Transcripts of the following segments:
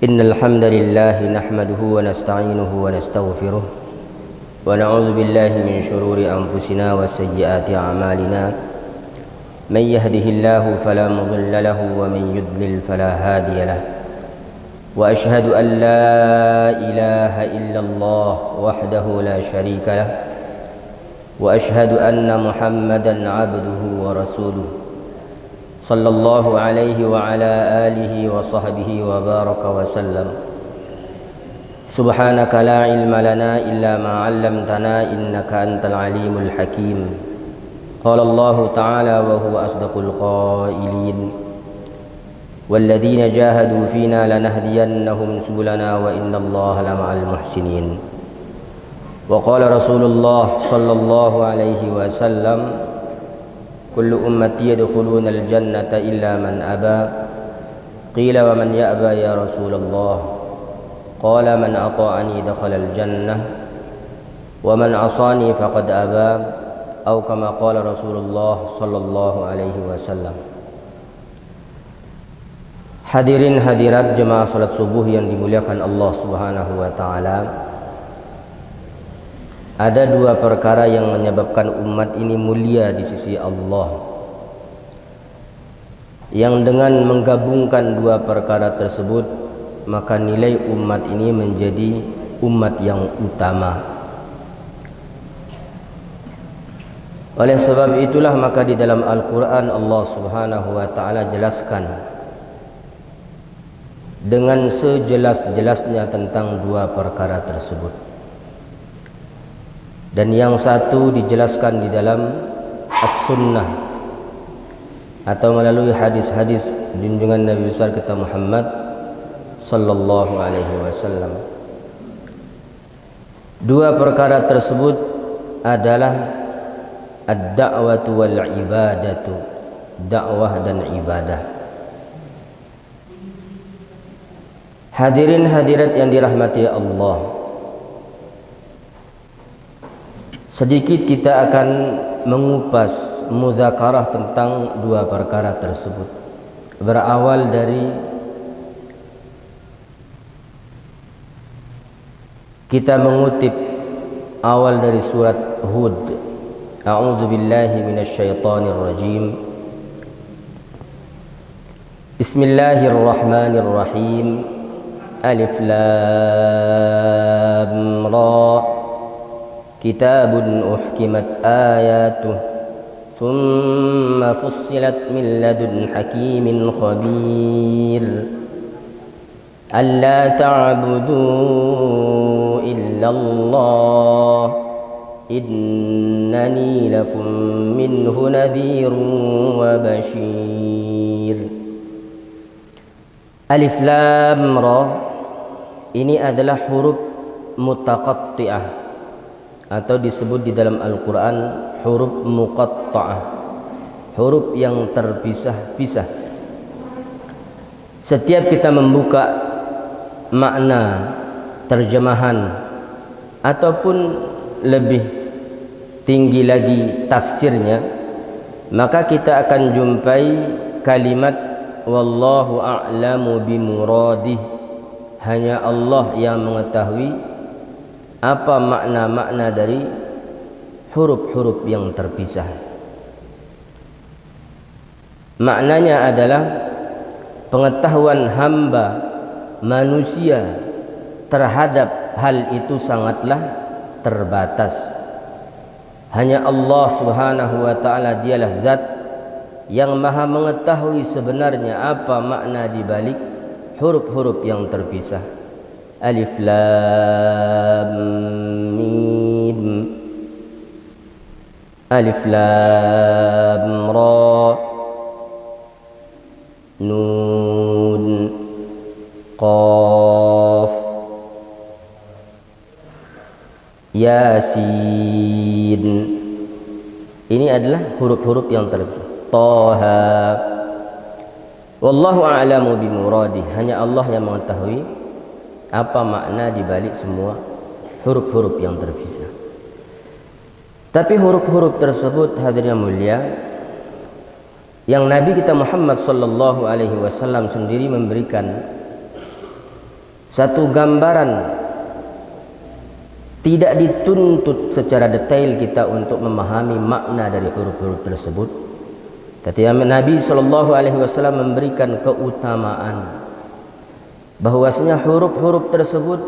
إن الحمد لله نحمده ونستعينه ونستغفره ونعوذ بالله من شرور أنفسنا وسيئات أعمالنا من يهده الله فلا مضل له ومن يضلل فلا هادي له وأشهد أن لا إله إلا الله وحده لا شريك له وأشهد أن محمدا عبده ورسوله صلى الله عليه وعلى آله وصحبه وبارك وسلم سبحانك لا علم لنا إلا ما علمتنا إنك أنت العليم الحكيم قال الله تعالى وهو أصدق القائلين والذين جاهدوا فينا لنهدينهم سبلنا وإن الله لمع المحسنين وقال رسول الله صلى الله عليه وسلم كل أمتي يدخلون الجنة إلا من أبى قيل ومن يأبى يا رسول الله قال من أطاعني دخل الجنة ومن عصاني فقد أبى أو كما قال رسول الله صلى الله عليه وسلم. Hadirin hadirat jemaah salat subuh yang dimuliakan Allah Subhanahu wa taala. Ada dua perkara yang menyebabkan umat ini mulia di sisi Allah, yang dengan menggabungkan dua perkara tersebut maka nilai umat ini menjadi umat yang utama. Oleh sebab itulah maka di dalam Al-Quran Allah Subhanahu wa ta'ala jelaskan dengan sejelas-jelasnya tentang dua perkara tersebut. Dan yang satu dijelaskan di dalam As-Sunnah atau melalui hadis-hadis junjungan Nabi besar kita Muhammad sallallahu alaihi wasallam. Dua perkara tersebut adalah ad-da'watu wal ibadatu, dakwah dan ibadah. Hadirin hadirat yang dirahmati Allah, sedikit kita akan mengupas mudzakarah tentang dua perkara tersebut. Berawal dari kita mengutip awal dari surat Hud. A'udzu billahi minasyaitonir rajim. Bismillahirrahmanirrahim. Alif lam ra. كتاب أحكمت آياته ثم فصلت من لدن حكيم خبير ألا تعبدوا إلا الله إنني لكم منه نذير وبشير. Alif Lam Ra ini adalah huruf mutaqatti'ah atau disebut di dalam Al-Quran huruf muqatta'ah, huruf yang terpisah-pisah. Setiap kita membuka makna terjemahan ataupun lebih tinggi lagi tafsirnya, maka kita akan jumpai kalimat wallahu a'lamu bimuradih, hanya Allah yang mengetahui apa makna-makna dari huruf-huruf yang terpisah. Maknanya adalah pengetahuan hamba manusia terhadap hal itu sangatlah terbatas. Hanya Allah Subhanahu wa ta'ala dialah zat yang maha mengetahui sebenarnya apa makna di balik huruf-huruf yang terpisah. Alif Lam Mim. Alif Lam Ra. Nun Qaf Yasin. Ini adalah huruf-huruf yang terpisah. Taha. Wallahu a'lamu bimuradih, hanya Allah yang mengetahui apa makna di balik semua huruf-huruf yang terpisah. Tapi huruf-huruf tersebut hadirin mulia yang Nabi kita Muhammad sallallahu alaihi wasallam sendiri memberikan satu gambaran. Tidak dituntut secara detail kita untuk memahami makna dari huruf-huruf tersebut. Tetapi Nabi SAW memberikan keutamaan bahwasanya huruf-huruf tersebut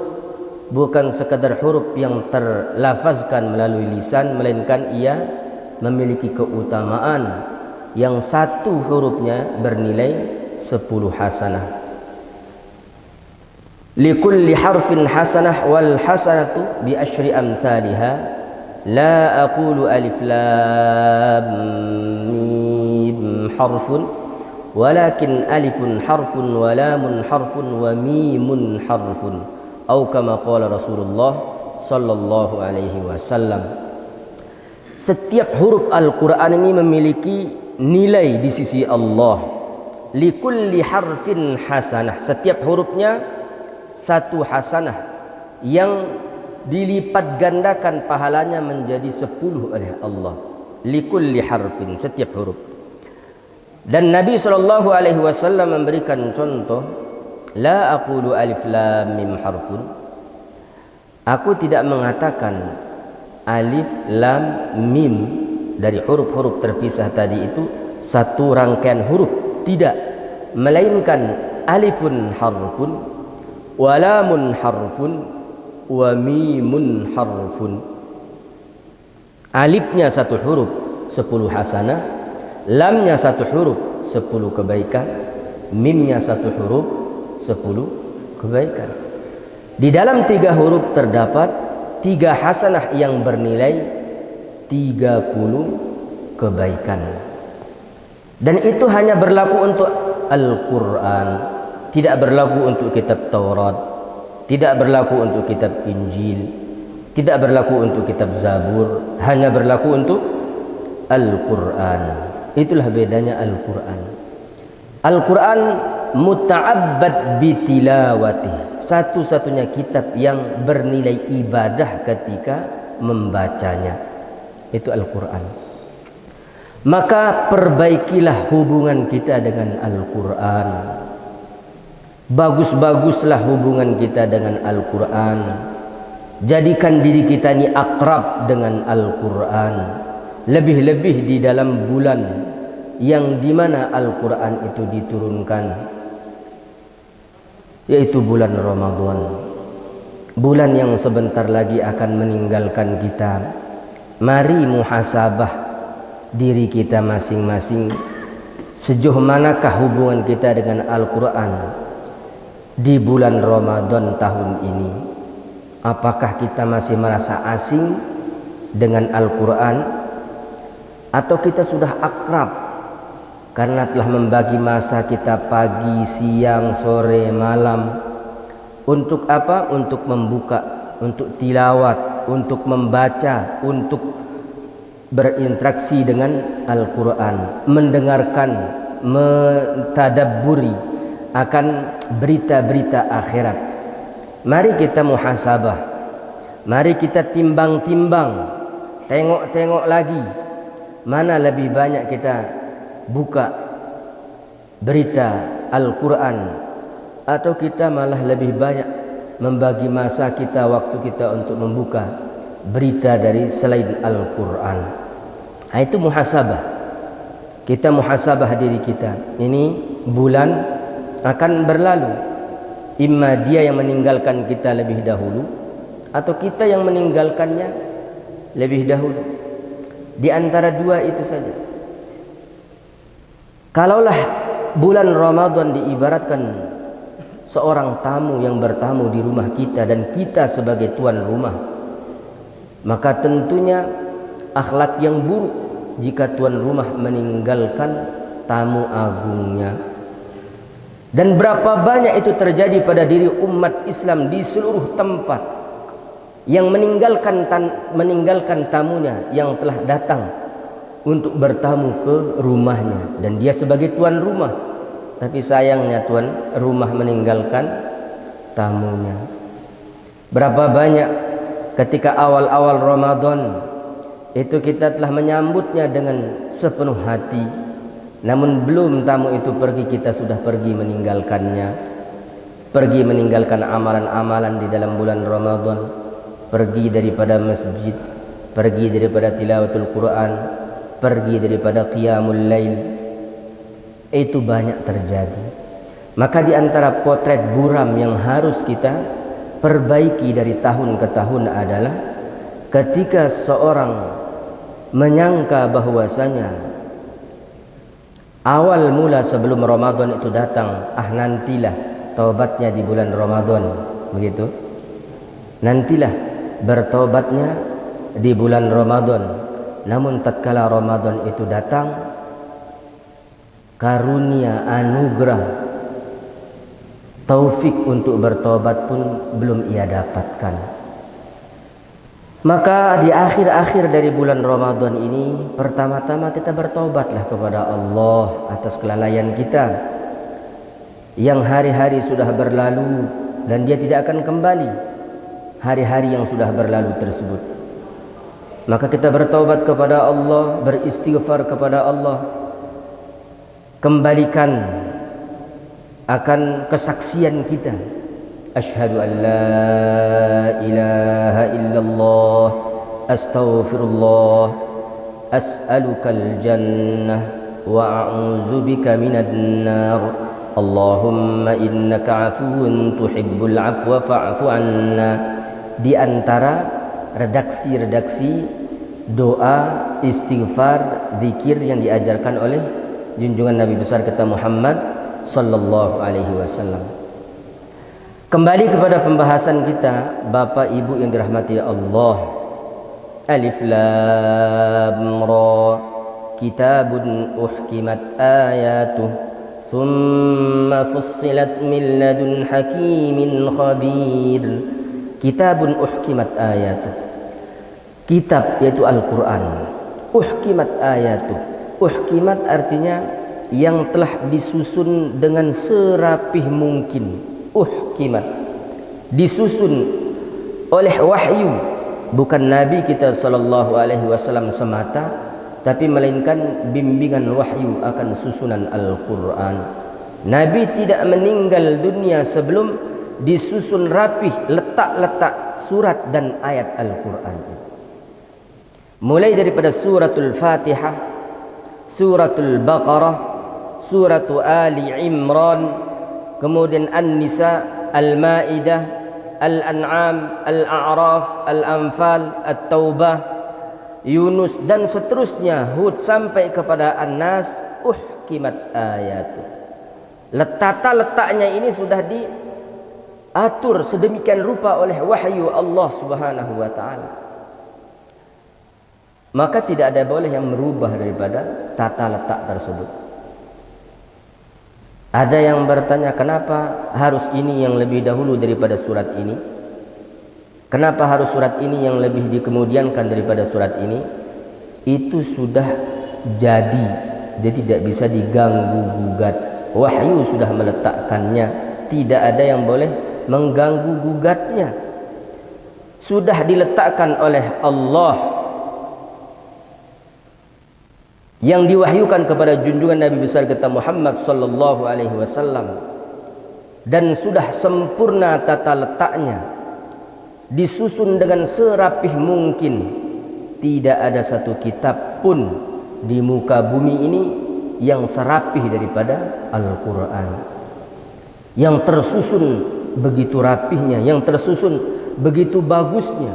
bukan sekadar huruf yang terlafazkan melalui lisan, melainkan ia memiliki keutamaan yang satu hurufnya bernilai 10 hasanah. Likulli harfin hasanah wal hasanatu bi asyri amthaliha. La aqulu alif lam mim harfun walakin alifun harfun wa lamun harfun wa mimun harfun. Atau kama qala Rasulullah sallallahu alaihi wasallam. Setiap huruf Al-Qur'an ini memiliki nilai di sisi Allah. Likulli harfin hasanah. Setiap hurufnya satu hasanah yang dilipat gandakan pahalanya menjadi 10 oleh Allah. Likulli harfin, setiap huruf. Dan Nabi SAW memberikan contoh, la aqulu alif lam mim harfun. Aku tidak mengatakan alif lam mim dari huruf-huruf terpisah tadi itu satu rangkaian huruf, tidak, melainkan alifun harfun wa lamun harfun wa mimun harfun. Alifnya satu huruf 10 hasanah, lamnya satu huruf 10 kebaikan, mimnya satu huruf 10 kebaikan. Di dalam 3 huruf terdapat 3 hasanah yang bernilai 30 kebaikan. Dan itu hanya berlaku untuk Al-Quran, tidak berlaku untuk kitab Taurat, tidak berlaku untuk kitab Injil, tidak berlaku untuk kitab Zabur, hanya berlaku untuk Al-Quran. Itulah bedanya Al-Quran. Al-Quran muta'abbad bitilawati, satu-satunya kitab yang bernilai ibadah ketika membacanya. Itu Al-Quran. Maka perbaikilah hubungan kita dengan Al-Quran. Bagus-baguslah hubungan kita dengan Al-Quran. Jadikan diri kita ini akrab dengan Al-Quran. Lebih-lebih di dalam bulan yang dimana Al-Quran itu diturunkan, yaitu bulan Ramadan. Bulan yang sebentar lagi akan meninggalkan kita. Mari muhasabah diri kita masing-masing. Sejauh manakah hubungan kita dengan Al-Quran di bulan Ramadan tahun ini? Apakah kita masih merasa asing dengan Al-Quran, atau kita sudah akrab karena telah membagi masa kita pagi, siang, sore, malam untuk apa? Untuk membuka, untuk tilawat, untuk membaca, untuk berinteraksi dengan Al-Quran, mendengarkan, mentadabburi akan berita-berita akhirat. Mari kita muhasabah, mari kita timbang-timbang, tengok-tengok lagi mana lebih banyak kita buka berita Al-Quran, atau kita malah lebih banyak membagi masa kita, waktu kita untuk membuka berita dari selain Al-Quran. Nah, itu muhasabah. Kita muhasabah diri kita. Ini bulan akan berlalu. Imma dia yang meninggalkan kita lebih dahulu, atau kita yang meninggalkannya lebih dahulu. Di antara dua itu saja. Kalaulah bulan Ramadan diibaratkan seorang tamu yang bertamu di rumah kita dan kita sebagai tuan rumah, maka tentunya akhlak yang buruk jika tuan rumah meninggalkan tamu agungnya. Dan berapa banyak itu terjadi pada diri umat Islam di seluruh tempat, yang meninggalkan tamunya yang telah datang untuk bertamu ke rumahnya, dan dia sebagai tuan rumah, tapi sayangnya tuan rumah meninggalkan tamunya. Berapa banyak ketika awal-awal Ramadan itu kita telah menyambutnya dengan sepenuh hati, namun belum tamu itu pergi kita sudah pergi meninggalkannya. pergi meninggalkan amalan-amalan di dalam bulan Ramadan, pergi daripada masjid, pergi daripada tilawatul Quran, pergi daripada qiyamul lail. Itu banyak terjadi. Maka di antara potret buram yang harus kita perbaiki dari tahun ke tahun adalah ketika seorang menyangka bahwasanya awal mula sebelum Ramadan itu datang, nantilah taubatnya di bulan Ramadan, begitu. Nantilah bertaubatnya di bulan Ramadan. Namun tatkala Ramadan itu datang, karunia, anugerah, taufik untuk bertobat pun belum ia dapatkan. Maka di akhir-akhir dari bulan Ramadan ini, pertama-tama kita bertobatlah kepada Allah atas kelalaian kita yang hari-hari sudah berlalu dan dia tidak akan kembali hari-hari yang sudah berlalu tersebut. Maka kita bertaubat kepada Allah, beristighfar kepada Allah, kembalikan akan kesaksian kita, asyhadu an la ilaha illallah, astaghfirullah, as'alukal jannah wa a'udzubika minan nar, Allahumma innaka afuwun tuhibbul afwa fa'fu anna. Di antara redaksi-redaksi doa, istighfar, zikir yang diajarkan oleh junjungan Nabi besar kita Muhammad sallallahu alaihi wasallam. Kembali kepada pembahasan kita, Bapak Ibu yang dirahmati Allah. Alif Lam Ra, kitabun uhkimat ayatuh, thumma fussilat min ladun hakimin khabir. Kitabun uhkimat ayatuh, kitab yaitu Al-Quran. Uhkimat ayatuh, uhkimat artinya yang telah disusun dengan serapih mungkin. Uhkimat, disusun oleh wahyu, bukan Nabi kita sallallahu alaihi wasallam semata, tapi melainkan bimbingan wahyu akan susunan Al-Quran. Nabi tidak meninggal dunia sebelum disusun rapih letak-letak surat dan ayat Al-Quran. Mulai daripada suratul Fatihah, suratul Baqarah, suratul Ali Imran, kemudian An-Nisa, Al-Ma'idah, Al-An'am, Al-A'raf, Al-Anfal, At-Taubah, Yunus dan seterusnya, Hud sampai kepada An-Nas. Uhkimat ayat. Tata letaknya ini sudah diatur sedemikian rupa oleh wahyu Allah Subhanahu wa taala. Maka tidak ada boleh yang merubah daripada tata letak tersebut. Ada yang bertanya, kenapa harus ini yang lebih dahulu daripada surat ini? Kenapa harus surat ini yang lebih dikemudiankan daripada surat ini? Itu sudah jadi, dia tidak bisa diganggu gugat. Wahyu sudah meletakkannya, tidak ada yang boleh mengganggu gugatnya. Sudah diletakkan oleh Allah yang diwahyukan kepada junjungan Nabi besar kita Muhammad sallallahu alaihi wasallam, dan sudah sempurna tata letaknya, disusun dengan serapih mungkin. Tidak ada satu kitab pun di muka bumi ini yang serapih daripada Al-Quran, yang tersusun begitu rapihnya, yang tersusun begitu bagusnya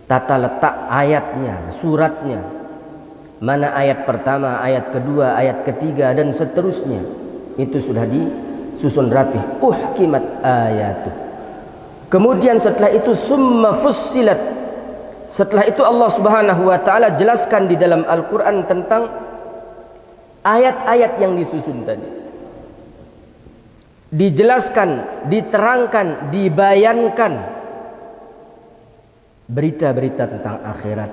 tata letak ayatnya, suratnya, mana ayat pertama, ayat kedua, ayat ketiga dan seterusnya, itu sudah disusun rapih. Uhkimat ayatuh. Kemudian setelah itu summa fussilat, setelah itu Allah Subhanahu wa taala jelaskan di dalam Al-Quran tentang ayat-ayat yang disusun tadi, dijelaskan, diterangkan, dibayankan berita-berita tentang akhirat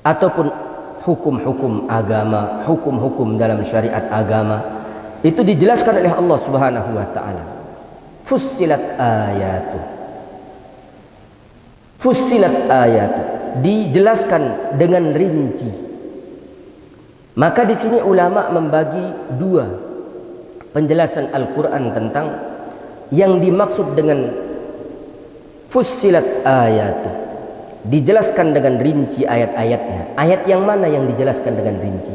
ataupun hukum-hukum agama, hukum-hukum dalam syariat agama, itu dijelaskan oleh Allah Subhanahu wa taala. Fussilat ayatuh, fussilat ayatuh, dijelaskan dengan rinci. Maka di sini ulama membagi dua penjelasan Al-Quran tentang yang dimaksud dengan fussilat ayatu, dijelaskan dengan rinci ayat-ayatnya. Ayat yang mana yang dijelaskan dengan rinci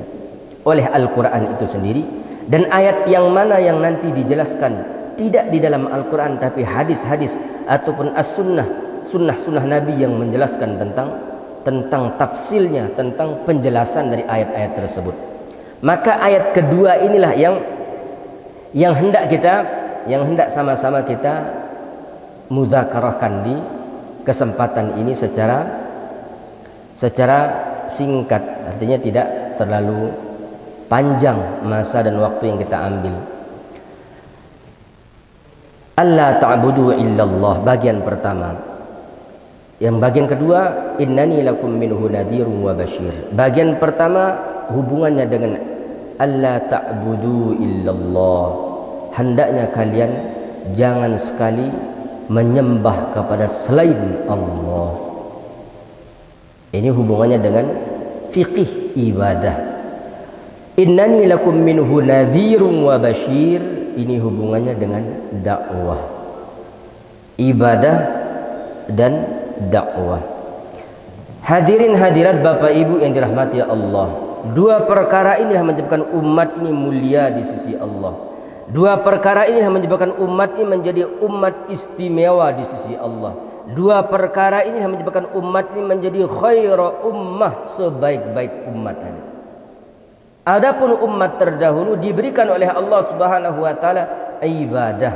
oleh Al-Quran itu sendiri, dan ayat yang mana yang nanti dijelaskan tidak di dalam Al-Quran tapi hadis-hadis ataupun sunnah Nabi yang menjelaskan tentang tafsilnya, tentang penjelasan dari ayat-ayat tersebut. Maka ayat kedua inilah yang hendak sama-sama kita mudzakarahkan di kesempatan ini secara singkat, artinya tidak terlalu panjang masa dan waktu yang kita ambil. Alla ta'budu illallah, bagian pertama. Yang bagian kedua, innani lakum minhu nadhirun wa basyir. Bagian pertama hubungannya dengan alla ta'budu illallah, hendaknya kalian jangan sekali menyembah kepada selain Allah. Ini hubungannya dengan fiqih ibadah. Innani lakum minhu nadhirun wa basyir, ini hubungannya dengan dakwah, ibadah dan dakwah. Hadirin hadirat Bapak Ibu yang dirahmati Allah, dua perkara inilah menyebabkan umat ini mulia di sisi Allah. Dua perkara inilah menyebabkan umat ini menjadi umat istimewa di sisi Allah. Dua perkara inilah menyebabkan umat ini menjadi khairu ummah, sebaik-baik umat. Adapun umat terdahulu diberikan oleh Allah Subhanahu wa taala ibadah,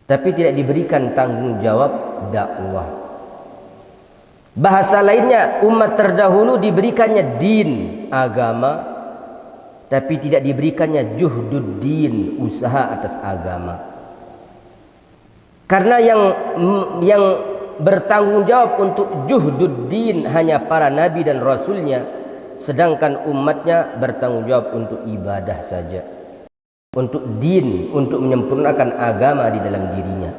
tapi tidak diberikan tanggung jawab dakwah. Bahasa lainnya, umat terdahulu diberikannya din, agama, tapi tidak diberikannya juhduddin, usaha atas agama. Karena yang bertanggung jawab untuk juhduddin hanya para nabi dan rasulnya, sedangkan umatnya bertanggung jawab untuk ibadah saja, untuk din, untuk menyempurnakan agama di dalam dirinya.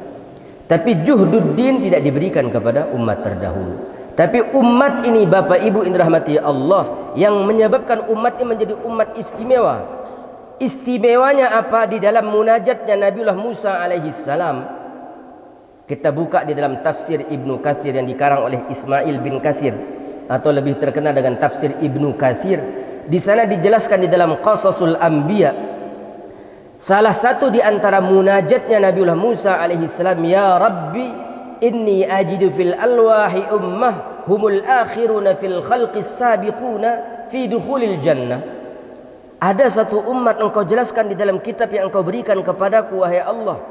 Tapi juhduddin tidak diberikan kepada umat terdahulu. Tapi umat ini Bapak Ibu yang dirahmati Allah, yang menyebabkan umat ini menjadi umat istimewa. Istimewanya apa? Di dalam munajatnya Nabiullah Musa alaihi salam. Kita buka di dalam tafsir Ibnu Katsir yang dikarang oleh Ismail bin Katsir, atau lebih terkenal dengan tafsir Ibnu Katsir. Di sana dijelaskan di dalam Qasasul Anbiya, salah satu di antara munajatnya Nabiullah Musa alaihi salam, ya Rabbi inni ajidu fil alwahi ummah humul akhiruna fil khalqis sabiquna fi dukhulil jannah. Ada satu umat engkau jelaskan di dalam kitab yang engkau berikan kepadaku, wahai Allah.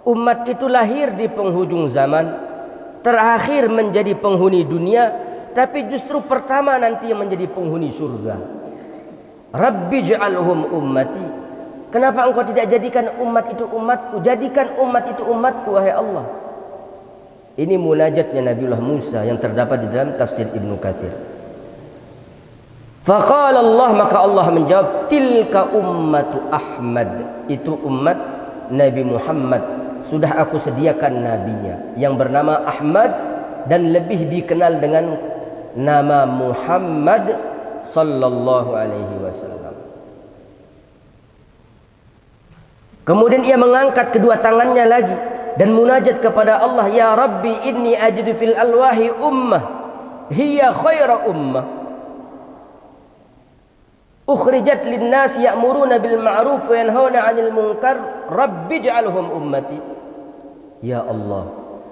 Umat itu lahir di penghujung zaman, terakhir menjadi penghuni dunia, tapi justru pertama nanti yang menjadi penghuni surga. Rabbi ja'alhum ummati. Kenapa engkau tidak jadikan umat itu umatku? Jadikan umat itu umatku, wahai Allah. Ini munajatnya Nabiullah Musa yang terdapat di dalam tafsir Ibnu Katsir. Faqala Allah, maka Allah menjawab, tilka ummatu Ahmad, itu umat Nabi Muhammad, sudah aku sediakan nabinya yang bernama Ahmad dan lebih dikenal dengan nama Muhammad sallallahu alaihi wasallam. Kemudian ia mengangkat kedua tangannya lagi dan munajat kepada Allah, ya Rabbi inni ajidu fil alwahi ummah hiya khaira ummah ukhrijat linnas ya'muruna bil ma'ruf wa yanhauna 'anil munkar rabbi ij'alhum ummati. Ya Allah,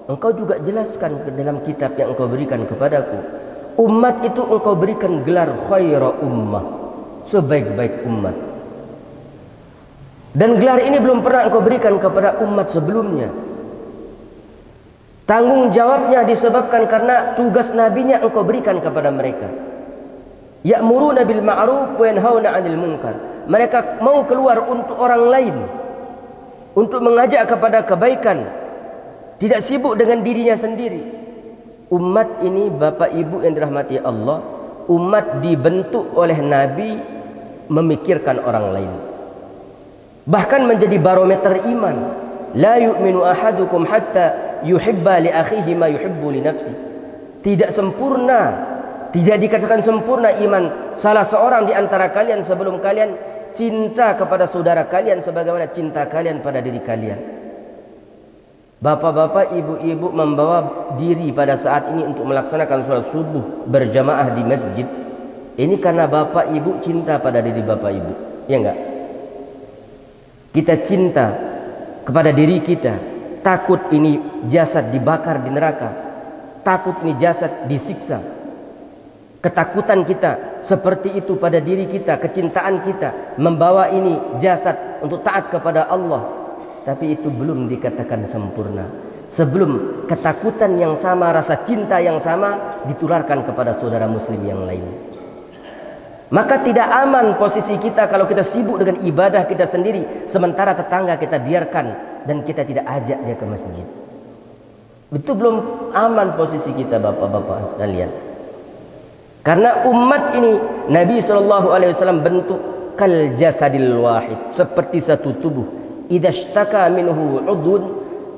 engkau juga jelaskan ke dalam kitab yang engkau berikan kepadaku, umat itu engkau berikan gelar khaira ummah, sebaik-baik umat. Dan gelar ini belum pernah engkau berikan kepada umat sebelumnya. Tanggung jawabnya disebabkan karena tugas nabinya engkau berikan kepada mereka. Ya'muruna bil ma'ruf wa yanhauna 'anil munkar. Mereka mau keluar untuk orang lain, untuk mengajak kepada kebaikan, tidak sibuk dengan dirinya sendiri. Umat ini Bapak Ibu yang dirahmati Allah, umat dibentuk oleh Nabi memikirkan orang lain, bahkan menjadi barometer iman. La yu'minu ahadukum hatta yuhibba li akhihi ma yuhibbu li nafsi. Tidak sempurna, tidak dikatakan sempurna iman salah seorang di antara kalian sebelum kalian cinta kepada saudara kalian sebagaimana cinta kalian pada diri kalian. Bapak-bapak, ibu-ibu membawa diri pada saat ini untuk melaksanakan sholat subuh berjamaah di masjid. Ini karena bapak ibu cinta pada diri bapak ibu, ya enggak? Kita cinta kepada diri kita, takut ini jasad dibakar di neraka, takut ini jasad disiksa. Ketakutan kita seperti itu pada diri kita, kecintaan kita membawa ini jasad untuk taat kepada Allah. Tapi itu belum dikatakan sempurna. Sebelum ketakutan yang sama, rasa cinta yang sama ditularkan kepada saudara muslim yang lain. Maka tidak aman posisi kita kalau kita sibuk dengan ibadah kita sendiri, sementara tetangga kita biarkan dan kita tidak ajak dia ke masjid. Itu belum aman posisi kita, bapak-bapak sekalian. Karena umat ini Nabi SAW bentuk kal jasadil wahid, seperti satu tubuh. Idza ishtaka minhu 'udhun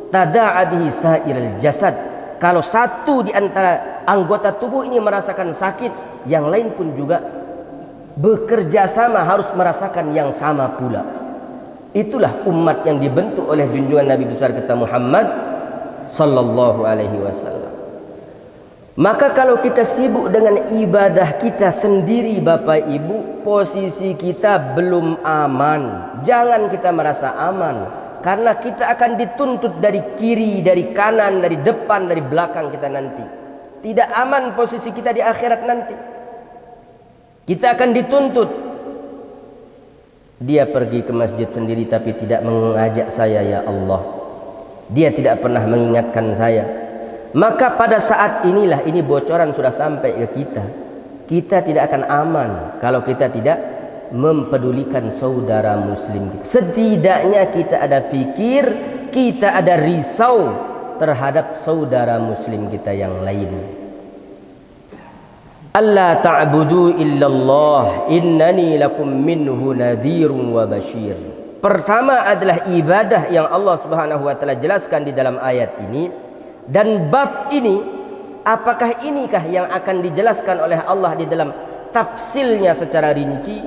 tada'a bihi sairul jasad. Kalau satu di antara anggota tubuh ini merasakan sakit, yang lain pun juga bekerja sama harus merasakan yang sama pula. Itulah umat yang dibentuk oleh junjungan Nabi besar kita Muhammad sallallahu alaihi wasallam. Maka kalau kita sibuk dengan ibadah kita sendiri, Bapak Ibu, posisi kita belum aman. Jangan kita merasa aman, karena kita akan dituntut dari kiri, dari kanan, dari depan, dari belakang kita nanti. Tidak aman posisi kita di akhirat nanti. Kita akan dituntut. Dia pergi ke masjid sendiri tapi tidak mengajak saya, ya Allah. Dia tidak pernah mengingatkan saya. Maka pada saat inilah, ini bocoran sudah sampai ke kita. Kita tidak akan aman kalau kita tidak mempedulikan saudara muslim kita. Setidaknya kita ada fikir, kita ada risau terhadap saudara muslim kita yang lain. Alla ta'budu illallah innani lakum minhu nadhirun wa bashir. Pertama adalah ibadah yang Allah Subhanahu wa taala jelaskan di dalam ayat ini. Dan bab ini, apakah inikah yang akan dijelaskan oleh Allah di dalam tafsilnya secara rinci,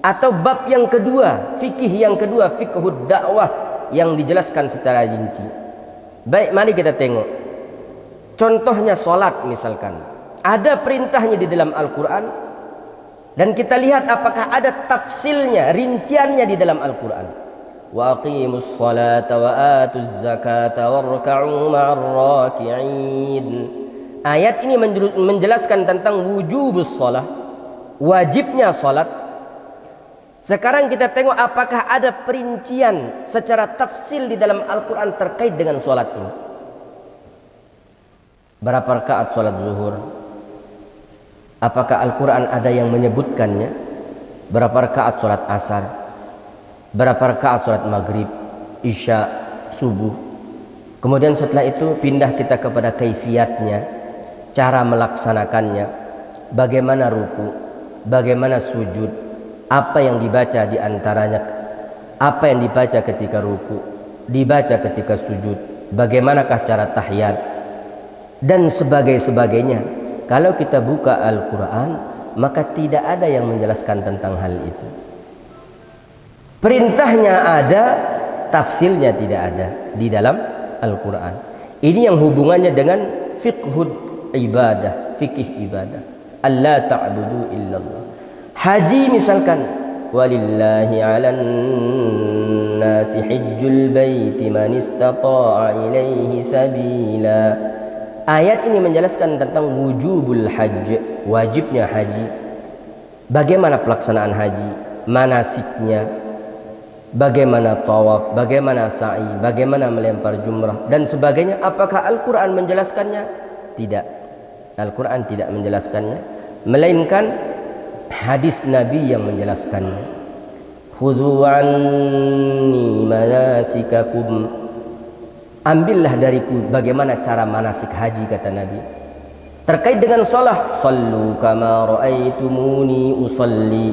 atau bab yang kedua, fikih yang kedua, fiqhud dakwah yang dijelaskan secara rinci? Baik, mari kita tengok. Contohnya salat misalkan. Ada perintahnya di dalam Al-Qur'an, dan kita lihat apakah ada tafsilnya, rinciannya di dalam Al-Qur'an. Wa aqimus salata wa atuz zakata warka'u ma'ar raki'in. Ayat ini menjelaskan tentang wujubus salah, wajibnya salat. Sekarang kita tengok apakah ada perincian secara tafsil di dalam Al-Quran terkait dengan salat ini. Berapa rakaat salat zuhur? Apakah Al-Quran ada yang menyebutkannya? Berapa rakaat salat asar? Berapa rakaat salat maghrib, isya, subuh? Kemudian setelah itu pindah kita kepada kaifiatnya, cara melaksanakannya, bagaimana ruku, bagaimana sujud, apa yang dibaca di antaranya, apa yang dibaca ketika ruku, dibaca ketika sujud, bagaimanakah cara tahiyat, dan sebagainya. Kalau kita buka Al-Quran, maka tidak ada yang menjelaskan tentang hal itu. Perintahnya ada, tafsirnya tidak ada di dalam Al-Quran. Ini yang hubungannya dengan fiqhud ibadah, fikih ibadah. Alla ta'budu illallah. Haji misalkan, walillahi 'alan nasi hajjul baiti man istata'a ilaihi sabila. Ayat ini menjelaskan tentang wujubul hajj, wajibnya haji. Bagaimana pelaksanaan haji, manasiknya, bagaimana tawaf, bagaimana sa'i, bagaimana melempar jumrah dan sebagainya. Apakah Al-Quran menjelaskannya? Tidak. Al-Quran tidak menjelaskannya, melainkan hadis Nabi yang menjelaskannya. Khudhu anni manasikakum. Ambillah dariku bagaimana cara manasik haji, kata Nabi. Terkait dengan salat, sallu kama ra'aitumuni usalli.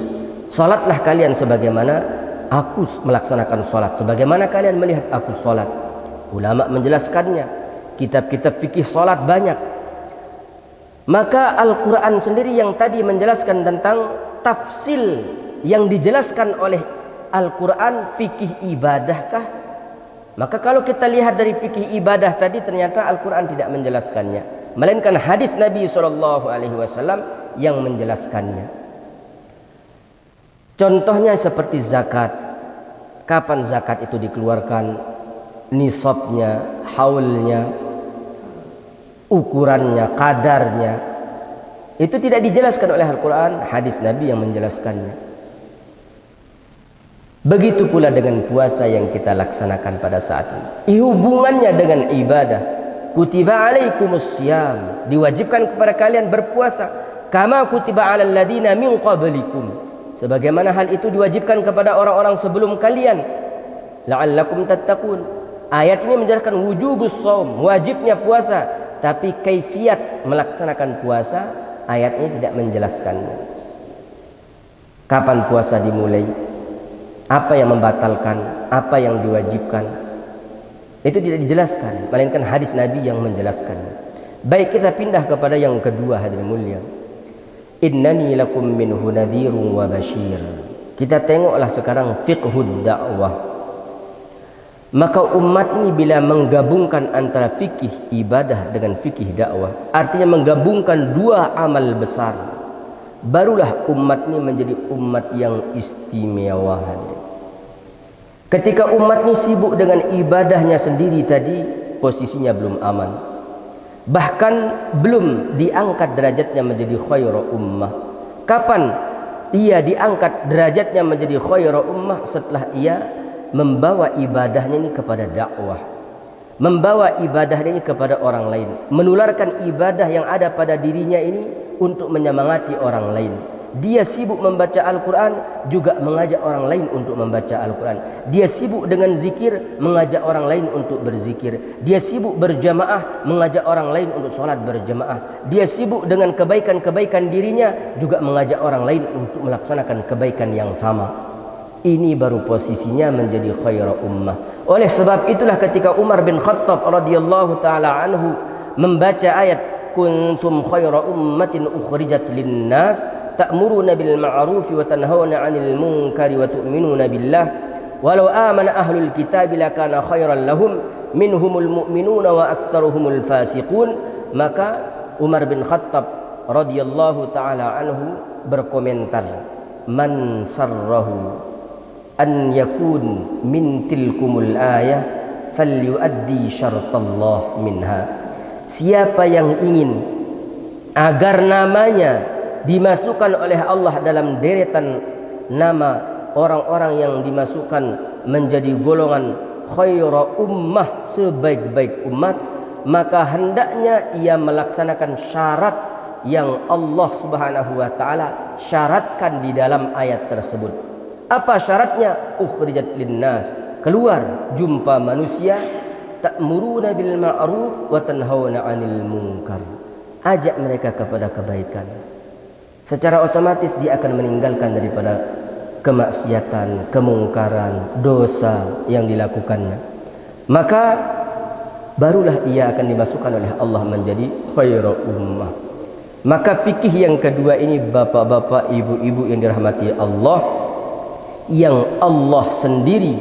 Salatlah kalian sebagaimana aku melaksanakan salat, sebagaimana kalian melihat aku salat. Ulama menjelaskannya, kitab-kitab fikih salat banyak. Maka Al-Quran sendiri yang tadi menjelaskan tentang tafsil yang dijelaskan oleh Al-Quran fikih ibadahkah? Maka kalau kita lihat dari fikih ibadah tadi, ternyata Al-Quran tidak menjelaskannya, melainkan hadis Nabi SAW yang menjelaskannya. Contohnya seperti zakat. Kapan zakat itu dikeluarkan, nisabnya, haulnya, ukurannya, kadarnya, itu tidak dijelaskan oleh Al-Quran, hadis Nabi yang menjelaskannya. Begitu pula dengan puasa yang kita laksanakan pada saat ini. Hubungannya dengan ibadah. Kutiba alaikumussyam, diwajibkan kepada kalian berpuasa. Kama kutiba alal ladina min qablikum, sebagaimana hal itu diwajibkan kepada orang-orang sebelum kalian. La'allakum tattaqun. Ayat ini menjelaskan wujubus shaum, wajibnya puasa, tapi kaifiat melaksanakan puasa ayat ini tidak menjelaskannya. Kapan puasa dimulai? Apa yang membatalkan, apa yang diwajibkan, itu tidak dijelaskan, melainkan hadis Nabi yang menjelaskannya. Baik, kita pindah kepada yang kedua, hadirin mulia. Innani lakum minhu nadhirun wa bashir. Kita tengoklah sekarang fiqhud dakwah. Maka umat ini bila menggabungkan antara fikih ibadah dengan fikih dakwah, artinya menggabungkan dua amal besar, barulah umat ini menjadi umat yang istimewa. Ketika umat ini sibuk dengan ibadahnya sendiri tadi, posisinya belum aman, bahkan belum diangkat derajatnya menjadi khairu ummah. Kapan ia diangkat derajatnya menjadi khairu ummah? Setelah ia membawa ibadahnya ini kepada dakwah, membawa ibadahnya ini kepada orang lain, menularkan ibadah yang ada pada dirinya ini untuk menyemangati orang lain. Dia sibuk membaca Al-Quran, juga mengajak orang lain untuk membaca Al-Quran. Dia sibuk dengan zikir, mengajak orang lain untuk berzikir. Dia sibuk berjamaah, mengajak orang lain untuk sholat berjamaah. Dia sibuk dengan kebaikan-kebaikan dirinya, juga mengajak orang lain untuk melaksanakan kebaikan yang sama. Ini baru posisinya menjadi khairu ummah. Oleh sebab itulah ketika Umar bin Khattab radhiyallahu ta'ala anhu membaca ayat kuntum khairu ummatin ukhrijat linnas ta'muruna bil ma'ruf wa tanhauna 'anil munkari wa tu'minuna billah walau amana ahlul kitab lakana khairan lahum minhumul mu'minuna wa aktsaruhumul fasiqun. Maka Umar bin Khattab radhiyallahu taala anhu berkomentar, man sarrahu an yakun min tilkumul ayah falyuaddi syartallah minha. Siapa yang ingin agar namanya dimasukkan oleh Allah dalam deretan nama orang-orang yang dimasukkan menjadi golongan khairu ummah, sebaik-baik umat, maka hendaknya ia melaksanakan syarat yang Allah Subhanahu wa taala syaratkan di dalam ayat tersebut. Apa syaratnya? Ukhrijat linnas, keluar jumpa manusia, ta'muruna bil ma'ruf wa tanhauna 'anil munkar, ajak mereka kepada kebaikan. Secara otomatis dia akan meninggalkan daripada kemaksiatan, kemungkaran, dosa yang dilakukannya. Maka barulah ia akan dimasukkan oleh Allah menjadi khairu ummah. Maka fikih yang kedua ini, bapak-bapak, ibu-ibu yang dirahmati Allah, yang Allah sendiri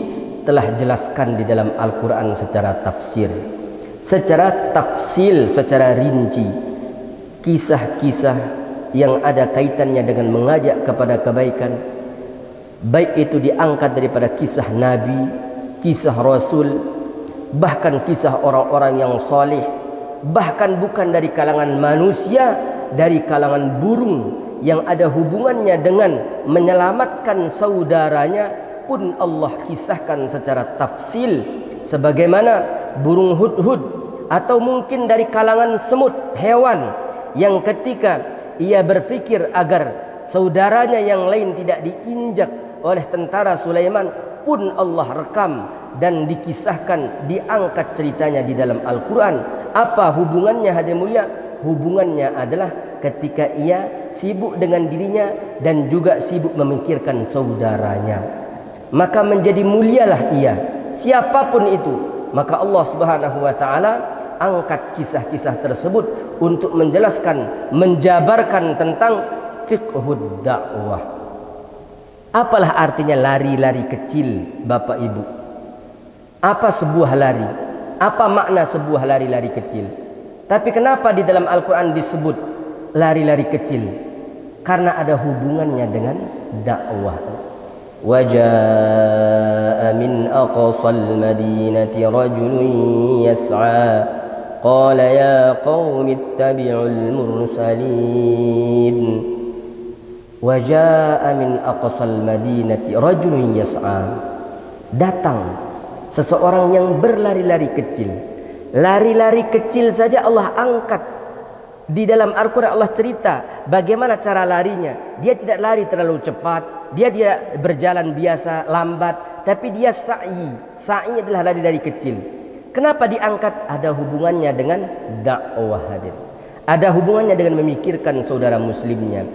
telah jelaskan di dalam Al-Quran secara tafsir, secara tafsil, secara rinci, kisah-kisah yang ada kaitannya dengan mengajak kepada kebaikan, baik itu diangkat daripada kisah Nabi, kisah Rasul, bahkan kisah orang-orang yang saleh, bahkan bukan dari kalangan manusia, dari kalangan burung yang ada hubungannya dengan menyelamatkan saudaranya pun Allah kisahkan secara tafsil, sebagaimana burung hudhud, atau mungkin dari kalangan semut, hewan yang ketika ia berfikir agar saudaranya yang lain tidak diinjak oleh tentara Sulaiman pun Allah rekam dan dikisahkan, diangkat ceritanya di dalam Al-Quran. Apa hubungannya hadirin mulia? Hubungannya adalah ketika ia sibuk dengan dirinya dan juga sibuk memikirkan saudaranya, maka menjadi mulialah ia, siapapun itu. Maka Allah Subhanahu wa taala angkat kisah-kisah tersebut untuk menjelaskan, menjabarkan tentang fiqhud dakwah. Apalah artinya lari-lari kecil, Bapak Ibu? Apa sebuah lari? Apa makna sebuah lari-lari kecil? Tapi kenapa di dalam Al-Quran disebut lari-lari kecil? Karena ada hubungannya dengan dakwah. وَجَاءَ مِنْ أَقْصَى الْمَدِينَةِ رَجُلٌ يَسْعَى قَالَ يَا قَوْمِ اتَّبِعُوا الْمُرْسَلِينَ وَجَاءَ مِنْ أَقْصَى الْمَدِينَةِ رَجُلٌ يَسْعَى. Datang seseorang yang berlari-lari kecil. Lari-lari kecil saja Allah angkat. Di dalam Al-Quran Allah cerita bagaimana cara larinya. Dia tidak lari terlalu cepat, dia tidak berjalan biasa, lambat, tapi dia sa'i. Sa'i adalah lari-lari kecil. Kenapa diangkat? Ada hubungannya dengan dakwah, hadir. Ada hubungannya dengan memikirkan saudara muslimnya.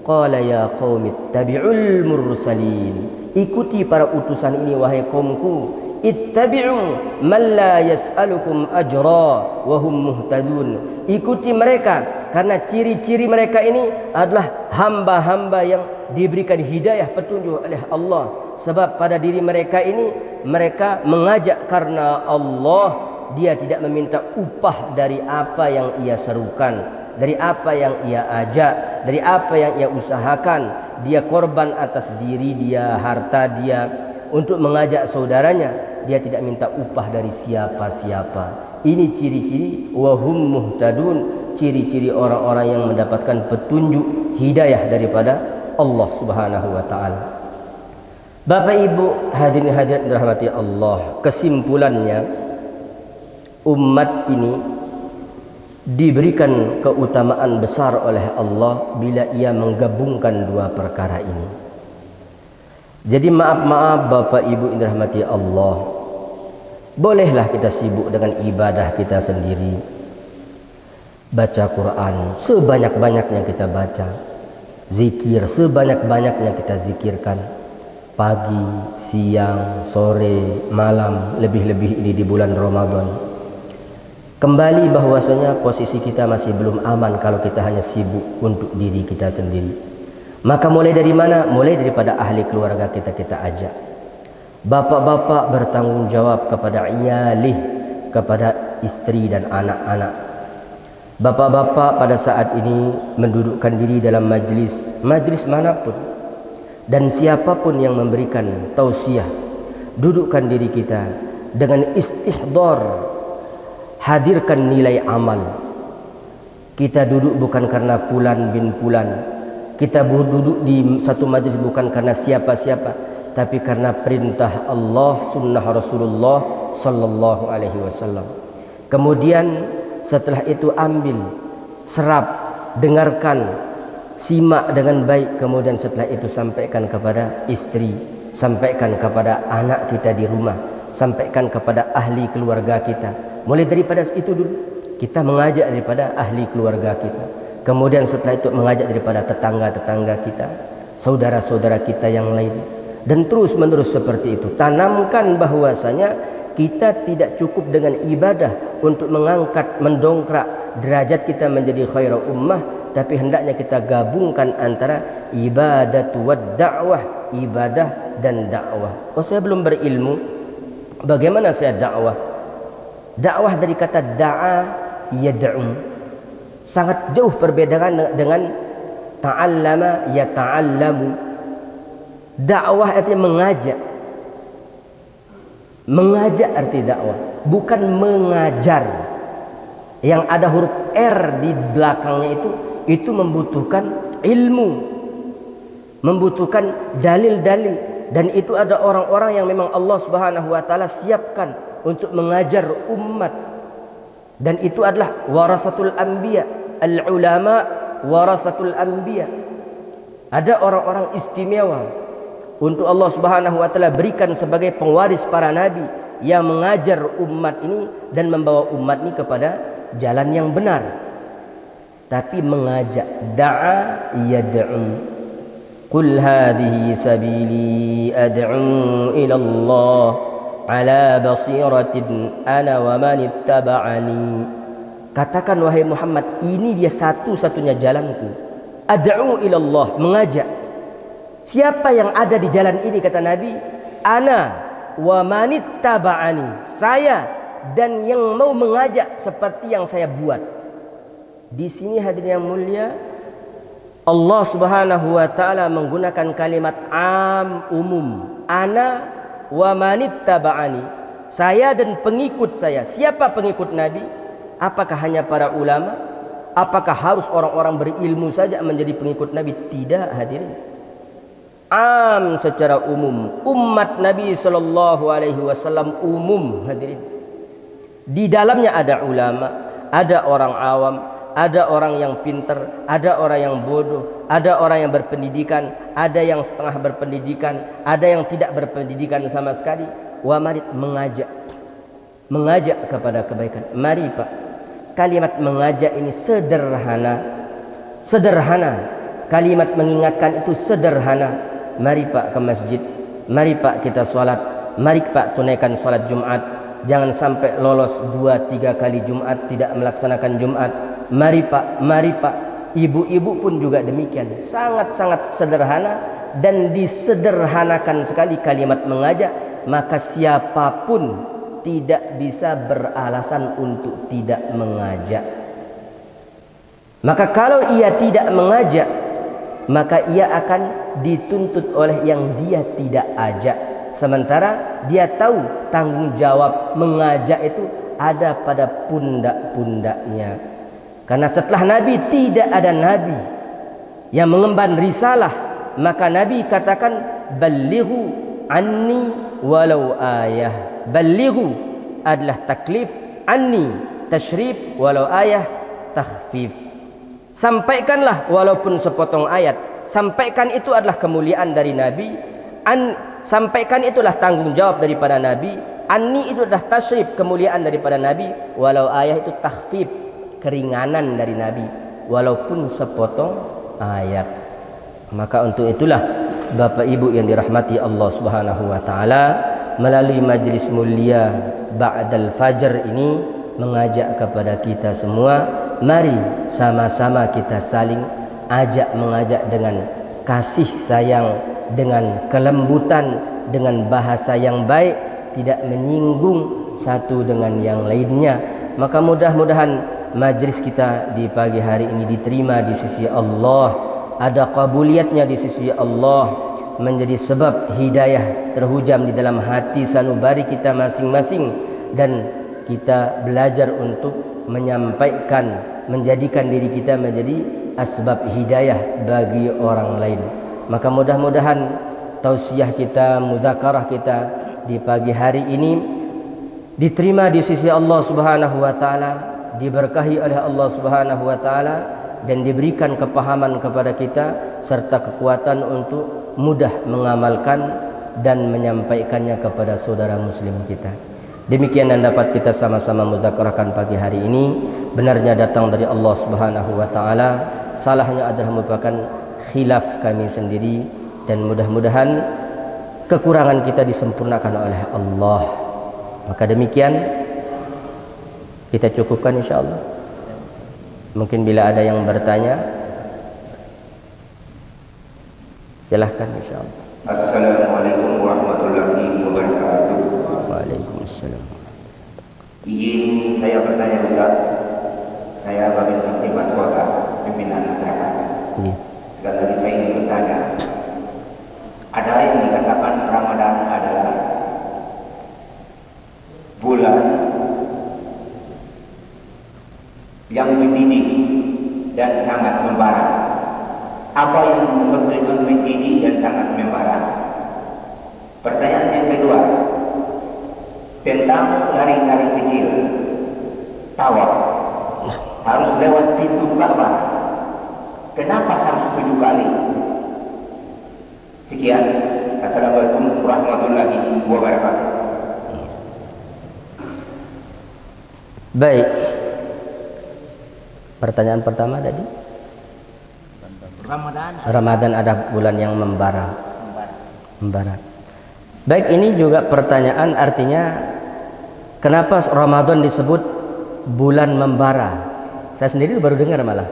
Qala ya qaumi ittabi'ul mursalin. Ikuti para utusan ini wahai kaumku. Ittabi'u man la yas'alukum ajra wa hum muhtadun. Ikuti mereka karena ciri-ciri mereka ini adalah hamba-hamba yang diberikan hidayah petunjuk oleh Allah. Sebab pada diri mereka ini mereka mengajak karena Allah. Dia tidak meminta upah dari apa yang ia serukan, dari apa yang ia ajak, dari apa yang ia usahakan. Dia korban atas diri dia, harta dia untuk mengajak saudaranya. Dia tidak minta upah dari siapa-siapa. Ini ciri-ciri wahum muhtadun, ciri-ciri orang-orang yang mendapatkan petunjuk hidayah daripada Allah Subhanahu wa taala. Bapak Ibu hadirin hadirat dirahmati Allah, kesimpulannya umat ini diberikan keutamaan besar oleh Allah bila ia menggabungkan dua perkara ini. Jadi maaf Bapak Ibu yang dirahmati Allah, bolehlah kita sibuk dengan ibadah kita sendiri. Baca Quran sebanyak-banyaknya kita baca. Zikir sebanyak-banyaknya kita zikirkan. Pagi, siang, sore, malam, lebih-lebih ini di bulan Ramadan. Kembali bahwasanya posisi kita masih belum aman kalau kita hanya sibuk untuk diri kita sendiri. Maka mulai dari mana? Mulai daripada ahli keluarga kita ajak. Bapak-bapak bertanggung jawab kepada iyalih, kepada istri dan anak-anak. Bapak-bapak pada saat ini mendudukkan diri dalam majlis manapun, dan siapapun yang memberikan tausiah, dudukkan diri kita dengan istihdar, hadirkan nilai amal. Kita duduk bukan karena fulan bin fulan, kita duduk di satu majlis bukan karena siapa-siapa, tapi karena perintah Allah, sunnah Rasulullah sallallahu alaihi wasallam. Kemudian setelah itu ambil, serap, dengarkan, simak dengan baik. Kemudian setelah itu sampaikan kepada istri, sampaikan kepada anak kita di rumah, sampaikan kepada ahli keluarga kita. Mulai daripada itu dulu, kita mengajak daripada ahli keluarga kita. Kemudian setelah itu mengajak daripada tetangga-tetangga kita, saudara-saudara kita yang lain. Dan terus menerus seperti itu. Tanamkan bahwasanya kita tidak cukup dengan ibadah untuk mengangkat, mendongkrak derajat kita menjadi khairu ummah, tapi hendaknya kita gabungkan antara ibadah wad dakwah, ibadah dan dakwah. Oh, saya belum berilmu, bagaimana saya dakwah? Dakwah dari kata da'a yad'u. Sangat jauh perbedaan dengan ta'allama yata'allamu. Dakwah artinya mengajak. Mengajak arti dakwah, bukan mengajar. Yang ada huruf R di belakangnya itu membutuhkan ilmu, membutuhkan dalil-dalil, dan itu ada orang-orang yang memang Allah Subhanahu wa taala siapkan untuk mengajar umat. Dan itu adalah warasatul anbiya, al-ulama warasatul anbiya. Ada orang-orang istimewa untuk Allah Subhanahu wa taala berikan sebagai pewaris para nabi yang mengajar umat ini dan membawa umat ini kepada jalan yang benar. Tapi mengajak, da'a yad'u. Qul hadhihi sabili ad'u ila Allah ala basiratin ana wa man ittaba'ani. Katakan wahai Muhammad, ini dia satu-satunya jalanku. Ad'u ila Allah, mengajak. Siapa yang ada di jalan ini, kata Nabi, ana wa manittaba'ani, saya dan yang mau mengajak seperti yang saya buat. Di sini hadirin yang mulia, Allah Subhanahu wa taala menggunakan kalimat umum. Ana wa manittaba'ani, saya dan pengikut saya. Siapa pengikut Nabi? Apakah hanya para ulama? Apakah harus orang-orang berilmu saja menjadi pengikut Nabi? Tidak, hadirin. Secara umum, umat Nabi sallallahu alaihi wasallam umum, hadirin. Di dalamnya ada ulama, ada orang awam, ada orang yang pintar, ada orang yang bodoh, ada orang yang berpendidikan, ada yang setengah berpendidikan, ada yang tidak berpendidikan sama sekali. Wa marid, mengajak kepada kebaikan. Mari Pak, kalimat mengajak ini sederhana. Kalimat mengingatkan itu sederhana. Mari Pak ke masjid, mari Pak kita sholat, mari Pak tunaikan sholat Jumat. Jangan sampai lolos 2-3 kali Jumat tidak melaksanakan Jumat. Mari Pak. Ibu-ibu pun juga demikian. Sangat-sangat sederhana dan disederhanakan sekali kalimat mengajak. Maka siapapun tidak bisa beralasan untuk tidak mengajak. Maka kalau ia tidak mengajak, maka ia akan dituntut oleh yang dia tidak ajak. Sementara dia tahu tanggung jawab mengajak itu ada pada pundak-pundaknya. Karena setelah Nabi tidak ada Nabi yang mengemban risalah, maka Nabi katakan balighu anni walau ayah. Balighu adalah taklif, anni tasyrif, walau ayah takhfif. Sampaikanlah walaupun sepotong ayat. Sampaikan itu adalah kemuliaan dari Nabi. Sampaikan itulah tanggung jawab daripada Nabi. Anni itu adalah tasyrif, kemuliaan daripada Nabi. Walau ayah itu takhfif, keringanan dari Nabi, walaupun sepotong ayat. Maka untuk itulah Bapak Ibu yang dirahmati Allah Subhanahu wa taala, melalui majlis mulia Ba'dal Fajr ini mengajak kepada kita semua, mari sama-sama kita saling mengajak dengan kasih sayang, dengan kelembutan, dengan bahasa yang baik, tidak menyinggung satu dengan yang lainnya. Maka mudah-mudahan majlis kita di pagi hari ini diterima di sisi Allah, ada qabuliatnya di sisi Allah, menjadi sebab hidayah terhujam di dalam hati sanubari kita masing-masing, dan kita belajar untuk menyampaikan, menjadikan diri kita menjadi asbab hidayah bagi orang lain. Maka mudah-mudahan tausiah kita, mudzakarah kita di pagi hari ini diterima di sisi Allah Subhanahu wa taala, diberkahi oleh Allah Subhanahu wa taala, dan diberikan kepahaman kepada kita serta kekuatan untuk mudah mengamalkan dan menyampaikannya kepada saudara muslim kita. Demikian yang dapat kita sama-sama mudzakarahkan pagi hari ini. Benarnya datang dari Allah Subhanahu wa taala, salahnya adalah merupakan khilaf kami sendiri, dan mudah-mudahan kekurangan kita disempurnakan oleh Allah. Maka demikian kita cukupkan insyaallah. Mungkin bila ada yang bertanya, silahkan insyaallah. Assalamualaikum warahmatullahi wabarakatuh. Waalaikumsalam. Izin saya bertanya Ustaz. Saya Babin Mufti Maswaka, pimpinan masyarakat. Sekali lagi saya ingin bertanya. Ada yang dikatakan Ramadan adalah bulan yang mendidih dan sangat membara. Apa yang dimaksud dengan mendidih dan sangat membara? Pertanyaan yang kedua tentang lari-lari kecil, tawaf harus lewat pintu Ka'bah. Kenapa harus 7 kali? Sekian. Assalamualaikum warahmatullahi wabarakatuh. Baik. Pertanyaan pertama tadi, Ramadan ada bulan yang membara. Baik, ini juga pertanyaan, artinya kenapa Ramadan disebut bulan membara? Saya sendiri baru dengar malah.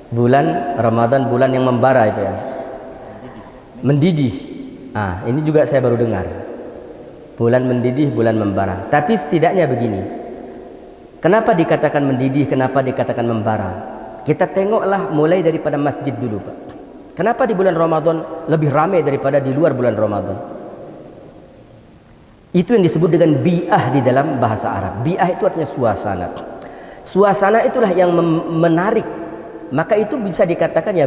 Bulan Ramadan bulan yang membara itu ya. Mendidih. Ini juga saya baru dengar. Bulan mendidih, bulan membara. Tapi setidaknya begini. Kenapa dikatakan mendidih, kenapa dikatakan membara? Kita tengoklah mulai daripada masjid dulu, Pak. Kenapa di bulan Ramadan lebih ramai daripada di luar bulan Ramadan? Itu yang disebut dengan bi'ah di dalam bahasa Arab. Bi'ah itu artinya suasana. Suasana itulah yang menarik. Maka itu bisa dikatakan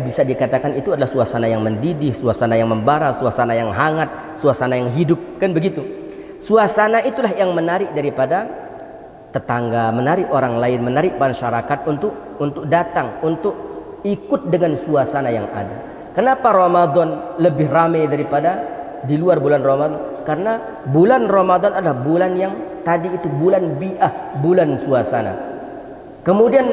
itu adalah suasana yang mendidih, suasana yang membara, suasana yang hangat, suasana yang hidup, kan begitu. Suasana itulah yang menarik daripada tetangga, menarik orang lain, menarik masyarakat untuk datang, untuk ikut dengan suasana yang ada. Kenapa Ramadan lebih ramai daripada di luar bulan Ramadan? Karena bulan Ramadan adalah bulan yang tadi itu bulan bi'ah, bulan suasana. Kemudian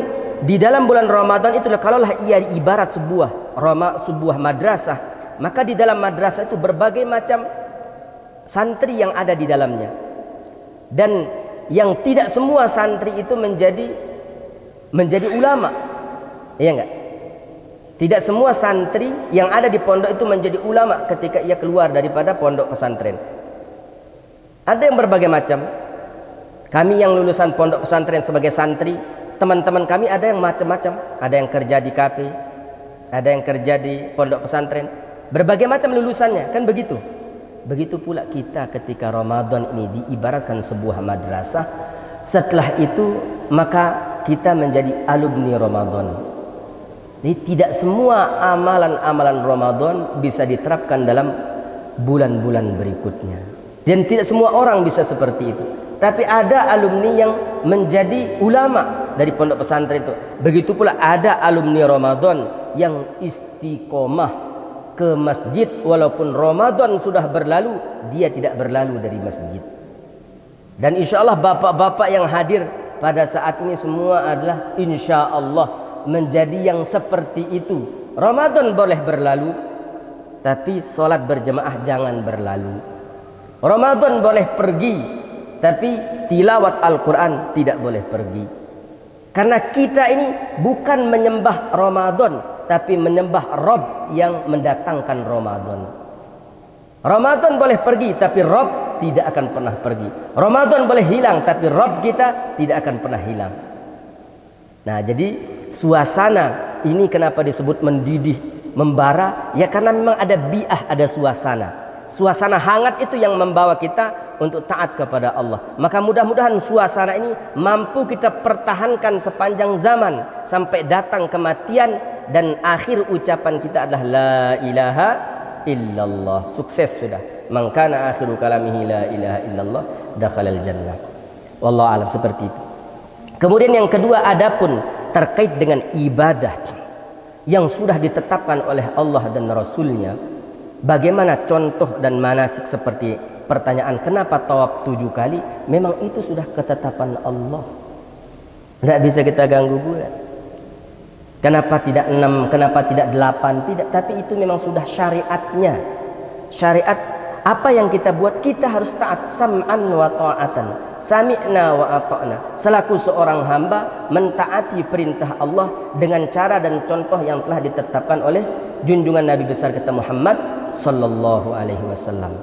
di dalam bulan Ramadan itulah kalaulah ia ibarat sebuah madrasah, maka di dalam madrasah itu berbagai macam santri yang ada di dalamnya. Dan yang tidak semua santri itu menjadi ulama. Iya enggak? Tidak semua santri yang ada di pondok itu menjadi ulama ketika ia keluar daripada pondok pesantren. Ada yang berbagai macam. Kami yang lulusan pondok pesantren sebagai santri, teman-teman kami ada yang macam-macam. Ada yang kerja di kafe, ada yang kerja di pondok pesantren. Berbagai macam lulusannya, kan begitu. Begitu pula kita ketika Ramadan ini diibaratkan sebuah madrasah. Setelah itu maka kita menjadi alumni Ramadan. Jadi tidak semua amalan-amalan Ramadan bisa diterapkan dalam bulan-bulan berikutnya. Dan tidak semua orang bisa seperti itu. Tapi ada alumni yang menjadi ulama dari pondok pesantren itu. Begitu pula ada alumni Ramadan yang istiqomah ke masjid walaupun Ramadan sudah berlalu, dia tidak berlalu dari masjid. Dan insya Allah bapak-bapak yang hadir pada saat ini semua adalah insya Allah menjadi yang seperti itu. Ramadan boleh berlalu, tapi solat berjemaah jangan berlalu. Ramadan boleh pergi, tapi tilawat Al-Quran tidak boleh pergi. Karena kita ini bukan menyembah Ramadan, tapi menyembah Rabb yang mendatangkan Ramadan. Ramadan boleh pergi, tapi Rabb tidak akan pernah pergi. Ramadan boleh hilang, tapi Rabb kita tidak akan pernah hilang. Nah, jadi suasana ini kenapa disebut mendidih, membara? Ya karena memang ada bi'ah, ada suasana. Suasana hangat itu yang membawa kita untuk taat kepada Allah. Maka mudah-mudahan suasana ini mampu kita pertahankan sepanjang zaman sampai datang kematian dan akhir ucapan kita adalah la ilaha illallah. Sukses sudah. Man kana akhiru kalamihi la ilaha illallah dakhalal jannah. Wallahu a'lam, seperti itu. Kemudian yang kedua, adapun terkait dengan ibadah yang sudah ditetapkan oleh Allah dan Rasulnya, bagaimana contoh dan manasik seperti pertanyaan kenapa tawaf 7 kali? Memang itu sudah ketetapan Allah, tidak bisa kita ganggu gugat. Kenapa tidak 6, kenapa tidak 8? Tidak, tapi itu memang sudah syariatnya. Syariat apa yang kita buat, kita harus taat, sam'an wa ta'atan. Sami'na wa ata'na. Selaku seorang hamba mentaati perintah Allah dengan cara dan contoh yang telah ditetapkan oleh junjungan Nabi besar kita Muhammad sallallahu alaihi wasallam.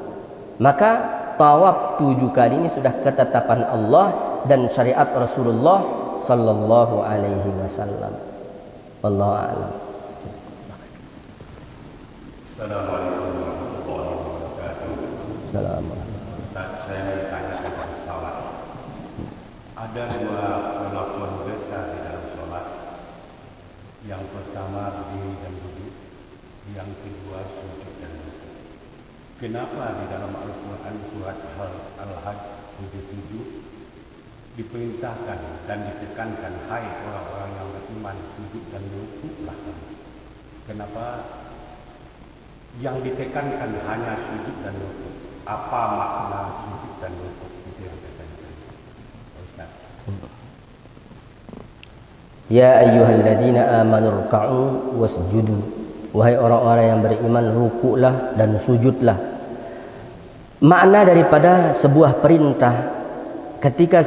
Maka tawaf 7 kali ini sudah ketetapan Allah dan syariat Rasulullah sallallahu alaihi wasallam. Wallahu a'lam. Assalamualaikum warahmatullahi wabarakatuh. Assalamualaikum. Saya bertanya tentang salat. Ada 2 melakukan besar di dalam salat. Yang pertama berdiri dan duduk, yang kedua sujud dan rukuk. Kenapa di dalam Al-Quran surat Al-Hajj 77 diperintahkan dan ditekankan, hai orang-orang yang beriman, sujud dan rukuklah. Kenapa yang ditekankan hanya sujud dan rukuk? Apa makna sujud dan rukuk? Itu yang ditekankan. Ustaz. Ya ayyuhalladzina amanu ruk'u wasjudu. Wahai orang-orang yang beriman, rukuklah dan sujudlah. Makna daripada sebuah perintah ketika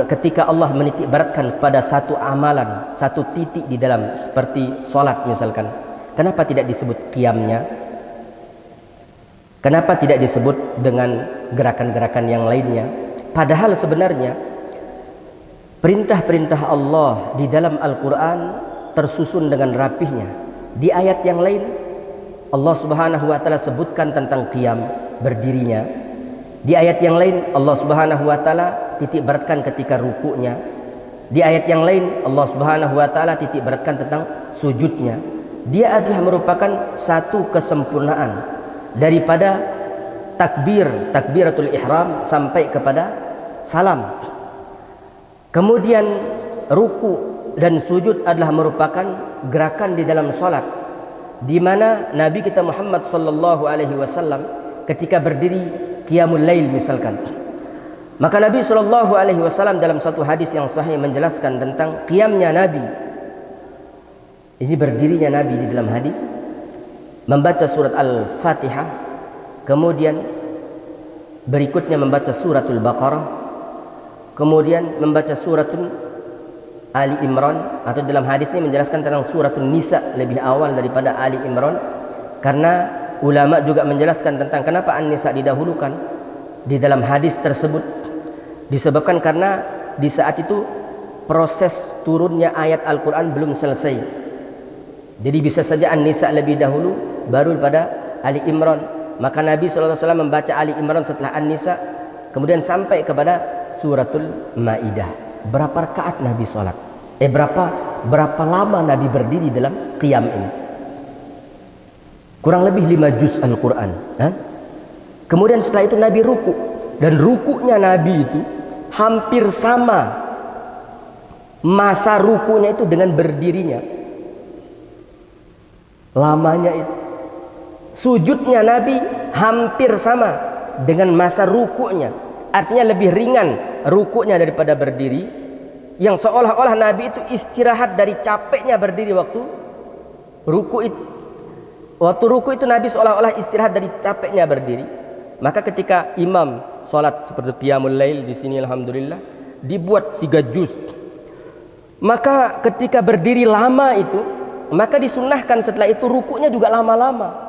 ketika Allah menitik beratkan pada satu amalan, satu titik di dalam seperti sholat misalkan, kenapa tidak disebut qiyamnya? Kenapa tidak disebut dengan gerakan-gerakan yang lainnya? Padahal sebenarnya perintah-perintah Allah di dalam Al-Quran tersusun dengan rapihnya. Di ayat yang lain Allah Subhanahu wa taala sebutkan tentang qiyam, berdirinya. Di ayat yang lain Allah Subhanahu wa taala titik beratkan ketika rukuknya. Di ayat yang lain Allah Subhanahu wa taala titik beratkan tentang sujudnya. Dia adalah merupakan satu kesempurnaan daripada takbiratul ihram sampai kepada salam. Kemudian ruku dan sujud adalah merupakan gerakan di dalam salat, di mana Nabi kita Muhammad sallallahu alaihi wasallam ketika berdiri qiyamul lail misalkan, maka Nabi sallallahu alaihi wasallam dalam satu hadis yang sahih menjelaskan tentang qiyamnya Nabi. Ini berdirinya Nabi di dalam hadis, membaca surat Al-Fatihah, kemudian berikutnya membaca suratul Baqarah, kemudian membaca suratul Ali Imran, atau dalam hadis ini menjelaskan tentang suratul Nisa lebih awal daripada Ali Imran, karena ulama juga menjelaskan tentang kenapa An-Nisa didahulukan di dalam hadis tersebut, disebabkan karena di saat itu proses turunnya ayat Al-Quran belum selesai. Jadi bisa saja An-Nisa lebih dahulu baru pada Ali Imran. Maka Nabi SAW membaca Ali Imran setelah An-Nisa, kemudian sampai kepada suratul Maidah. Berapa rakaat Nabi sholat? Berapa lama Nabi berdiri dalam qiyam ini? Kurang lebih 5 juz Al-Quran. Kemudian setelah itu Nabi ruku, dan rukunya Nabi itu hampir sama masa rukunya itu dengan berdirinya. Lamanya itu. Sujudnya Nabi hampir sama dengan masa rukunya. Artinya lebih ringan rukunya daripada berdiri, yang seolah-olah Nabi itu istirahat dari capeknya berdiri waktu ruku itu. Waktu ruku itu Nabi seolah-olah istirahat dari capeknya berdiri. Maka ketika imam salat seperti qiyamul lail di sini alhamdulillah dibuat 3 juz. Maka ketika berdiri lama itu, maka disunnahkan setelah itu rukunya juga lama-lama.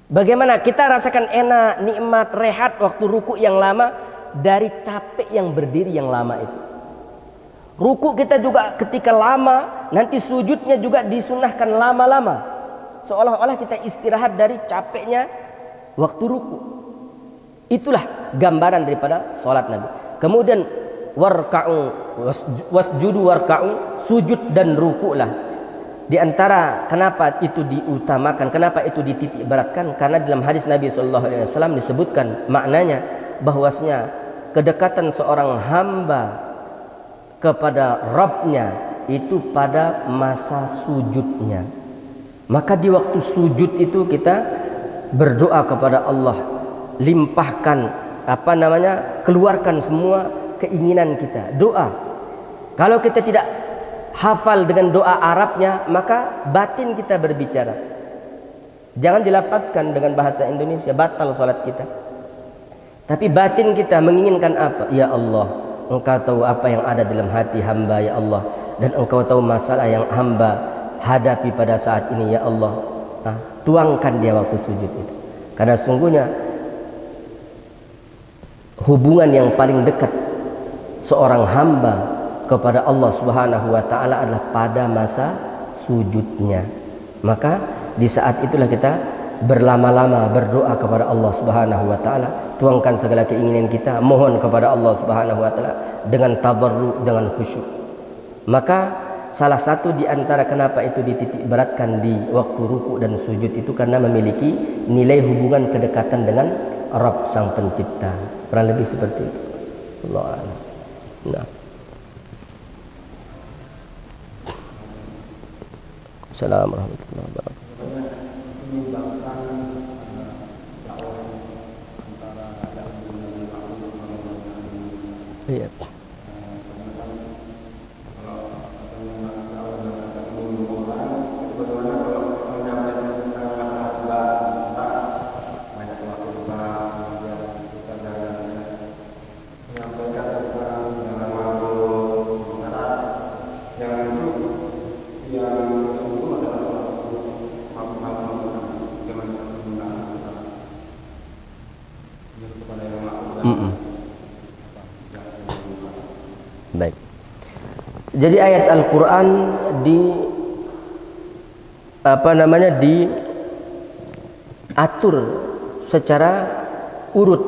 Bagaimana kita rasakan enak, nikmat, rehat waktu ruku yang lama dari capek yang berdiri yang lama itu. Ruku kita juga ketika lama, nanti sujudnya juga disunnahkan lama-lama, seolah-olah kita istirahat dari capeknya waktu ruku. Itulah gambaran daripada sholat Nabi. Kemudian warka'u wasjudu warka'u, sujud dan ruku'lah. Di antara kenapa itu diutamakan, kenapa itu dititik beratkan, karena dalam hadis Nabi SAW disebutkan maknanya bahwasanya kedekatan seorang hamba kepada Rabbnya itu pada masa sujudnya. Maka di waktu sujud itu kita berdoa kepada Allah, limpahkan keluarkan semua keinginan kita, doa. Kalau kita tidak hafal dengan doa Arabnya, maka batin kita berbicara. Jangan dilafazkan dengan bahasa Indonesia, batal salat kita. Tapi batin kita menginginkan apa? Ya Allah, Engkau tahu apa yang ada dalam hati hamba ya Allah, dan Engkau tahu masalah yang hamba hadapi pada saat ini ya Allah. Tuangkan dia waktu sujud itu. Karena sungguhnya hubungan yang paling dekat seorang hamba kepada Allah Subhanahu wa taala adalah pada masa sujudnya. Maka di saat itulah kita berlama-lama berdoa kepada Allah Subhanahu wa taala, tuangkan segala keinginan kita, mohon kepada Allah Subhanahu wa taala dengan tadarru, dengan khusyuk. Maka salah satu di antara kenapa itu dititik beratkan di waktu ruku dan sujud itu karena memiliki nilai hubungan kedekatan dengan Rabb Sang Pencipta. Kurang lebih seperti itu. Allah a'lam. Nah. Assalamualaikum warahmatullahi wabarakatuh. Iya. Baik. Jadi ayat Al-Quran diatur secara urut.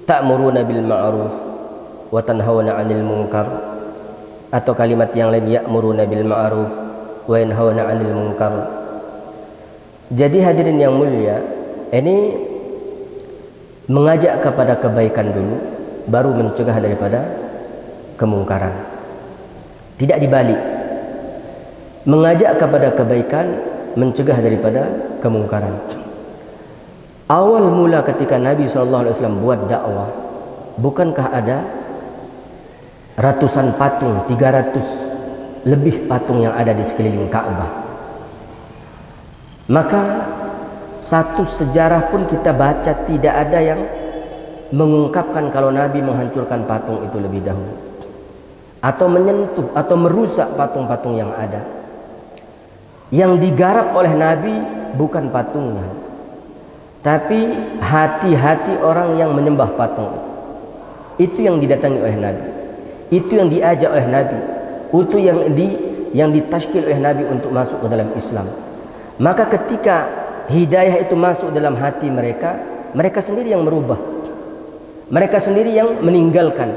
Ta'muruna bil ma'ruf wa tanhauna 'anil munkar, atau kalimat yang lain ya'muruna bil ma'ruf wa yanhauna 'anil munkar. Jadi hadirin yang mulia, ini mengajak kepada kebaikan dulu, baru mencegah daripada kemungkaran. Tidak dibalik. Mengajak kepada kebaikan, mencegah daripada kemungkaran. Awal mula ketika Nabi SAW buat dakwah, bukankah ada ratusan patung, 300 lebih patung yang ada di sekeliling Ka'bah? Maka satu sejarah pun kita baca tidak ada yang mengungkapkan kalau Nabi menghancurkan patung itu lebih dahulu, atau menyentuh atau merusak patung-patung yang ada. Yang digarap oleh Nabi bukan patungnya, tapi hati-hati orang yang menyembah patung. Itu yang didatangi oleh Nabi, itu yang diajak oleh Nabi, itu yang ditashkil oleh Nabi untuk masuk ke dalam Islam. Maka ketika hidayah itu masuk dalam hati mereka, mereka sendiri yang merubah, mereka sendiri yang meninggalkan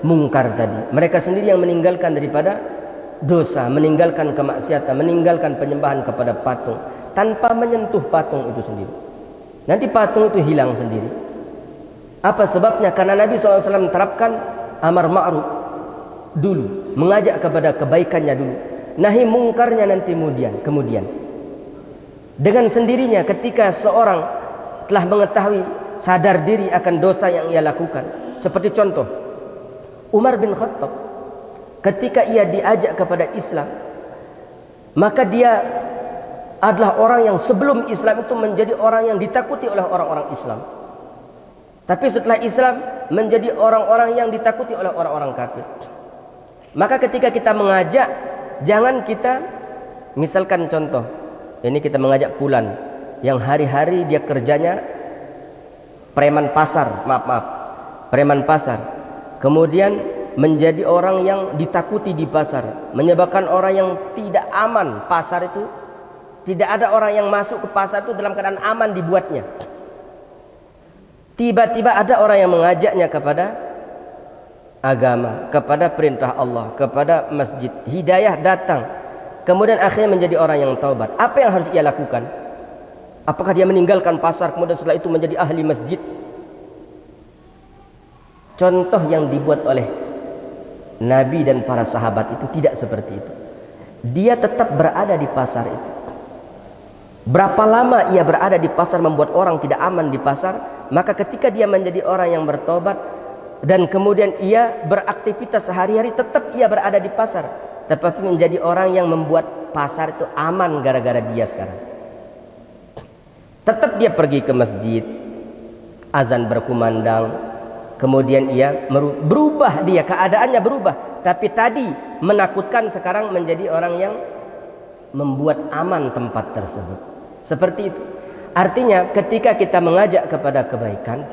mungkar tadi, mereka sendiri yang meninggalkan daripada dosa, meninggalkan kemaksiatan, meninggalkan penyembahan kepada patung tanpa menyentuh patung itu sendiri. Nanti patung itu hilang sendiri. Apa sebabnya? Karena Nabi SAW terapkan amar ma'ruf dulu, mengajak kepada kebaikannya dulu, nahi mungkarnya nanti kemudian. Dengan sendirinya ketika seorang telah mengetahui, sadar diri akan dosa yang ia lakukan, seperti contoh Umar bin Khattab, ketika ia diajak kepada Islam, maka dia adalah orang yang sebelum Islam itu menjadi orang yang ditakuti oleh orang-orang Islam. Tapi setelah Islam menjadi orang-orang yang ditakuti oleh orang-orang kafir. Maka ketika kita mengajak, jangan kita, misalkan contoh, ini kita mengajak Pulan yang hari-hari dia kerjanya preman pasar, preman pasar. Kemudian menjadi orang yang ditakuti di pasar, menyebabkan orang yang tidak aman. Pasar itu tidak ada orang yang masuk ke pasar itu dalam keadaan aman dibuatnya. Tiba-tiba ada orang yang mengajaknya kepada agama, kepada perintah Allah, kepada masjid. Hidayah datang, kemudian akhirnya menjadi orang yang taubat. Apa yang harus ia lakukan? Apakah dia meninggalkan pasar kemudian setelah itu menjadi ahli masjid? Contoh yang dibuat oleh Nabi dan para sahabat itu tidak seperti itu. Dia tetap berada di pasar itu. Berapa lama ia berada di pasar membuat orang tidak aman di pasar, maka ketika dia menjadi orang yang bertobat dan kemudian ia beraktivitas sehari-hari, tetap ia berada di pasar, tetapi menjadi orang yang membuat pasar itu aman gara-gara dia sekarang. Tetap dia pergi ke masjid, azan berkumandang, kemudian ia berubah, dia keadaannya berubah, tapi tadi menakutkan sekarang menjadi orang yang membuat aman tempat tersebut. Seperti itu. Artinya ketika kita mengajak kepada kebaikan,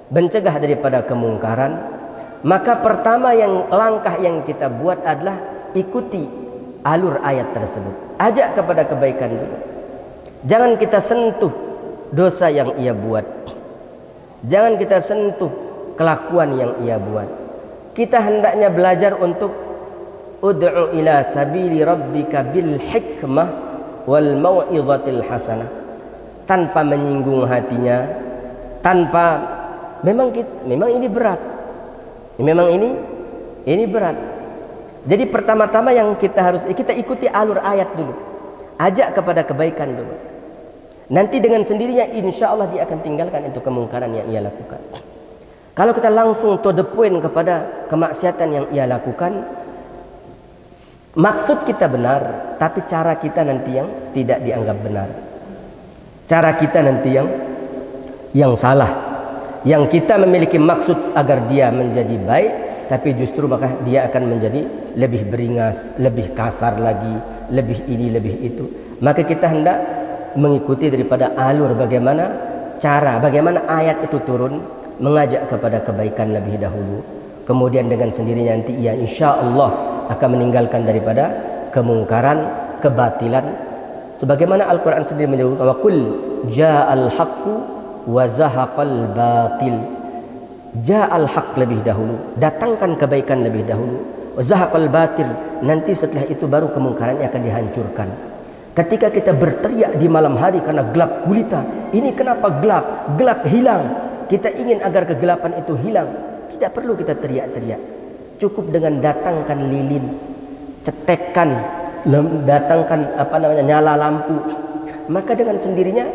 mencegah daripada kemungkaran, maka pertama langkah yang kita buat adalah ikuti alur ayat tersebut. Ajak kepada kebaikan dulu. Jangan kita sentuh dosa yang ia buat. Jangan kita sentuh kelakuan yang ia buat. Kita hendaknya belajar untuk ud'u ila sabili rabbika bil hikmah wal mau'izatil hasanah, tanpa menyinggung hatinya, tanpa memang ini berat. Memang ini berat. Jadi pertama-tama yang kita ikuti alur ayat dulu. Ajak kepada kebaikan dulu. Nanti dengan sendirinya insya Allah dia akan tinggalkan itu kemungkaran yang ia lakukan. Kalau kita langsung to the point kepada kemaksiatan yang ia lakukan, maksud kita benar, tapi cara kita nanti yang tidak dianggap benar. Cara kita nanti yang salah. Yang kita memiliki maksud agar dia menjadi baik, tapi justru maka dia akan menjadi lebih beringas, lebih kasar lagi, lebih ini, lebih itu. Maka kita hendak mengikuti daripada alur bagaimana ayat itu turun, mengajak kepada kebaikan lebih dahulu, kemudian dengan sendirinya nanti ia insya Allah akan meninggalkan daripada kemungkaran, kebatilan. Sebagaimana Al-Quran sendiri menyebutkan, wa qul ja'al haqqu wa zahaqal batil. Ja'al haq lebih dahulu, datangkan kebaikan lebih dahulu. Wa zahaqal batil, nanti setelah itu baru kemungkaran yang akan dihancurkan. Ketika kita berteriak di malam hari karena gelap gulita, ini kenapa gelap? Gelap hilang. Kita ingin agar kegelapan itu hilang. Tidak perlu kita teriak-teriak. Cukup dengan datangkan lilin, cetekkan, datangkan nyala lampu, maka dengan sendirinya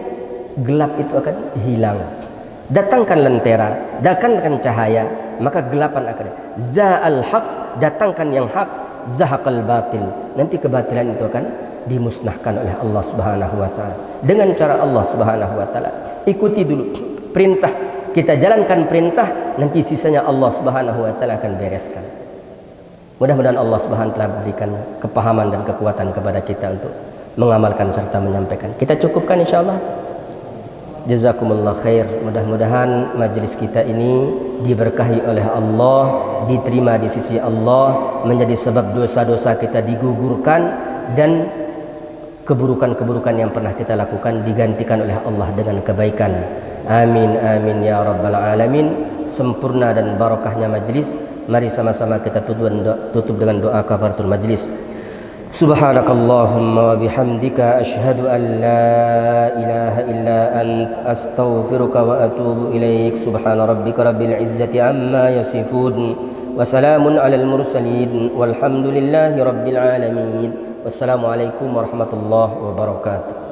gelap itu akan hilang. Datangkan lentera, datangkan cahaya, maka gelapan akan. Za'al haq, datangkan yang hak, zahaqal batil, nanti kebatilan itu akan dimusnahkan oleh Allah Subhanahu wa taala dengan cara Allah Subhanahu wa taala. Ikuti dulu perintah, kita jalankan perintah, nanti sisanya Allah Subhanahu wa taala akan bereskan. Mudah-mudahan Allah Subhanahu wa taala berikan kepahaman dan kekuatan kepada kita untuk mengamalkan serta menyampaikan. Kita cukupkan insyaallah. Jazakumullah khair. Mudah-mudahan majelis kita ini diberkahi oleh Allah, diterima di sisi Allah, menjadi sebab dosa-dosa kita digugurkan dan keburukan-keburukan yang pernah kita lakukan digantikan oleh Allah dengan kebaikan. Amin amin ya rabbal alamin. Sempurna dan barokahnya majelis. Mari sama-sama kita tutup dengan doa kafaratul majlis. Subhanakallahumma wa bihamdika asyhadu an la ilaha illa ant astaghfiruka wa atubu ilaik. Subhana rabbika rabbil izzati amma yasifun wa salamun alal mursalin walhamdulillahi rabbil alamin. Wassalamualaikum warahmatullahi wabarakatuh.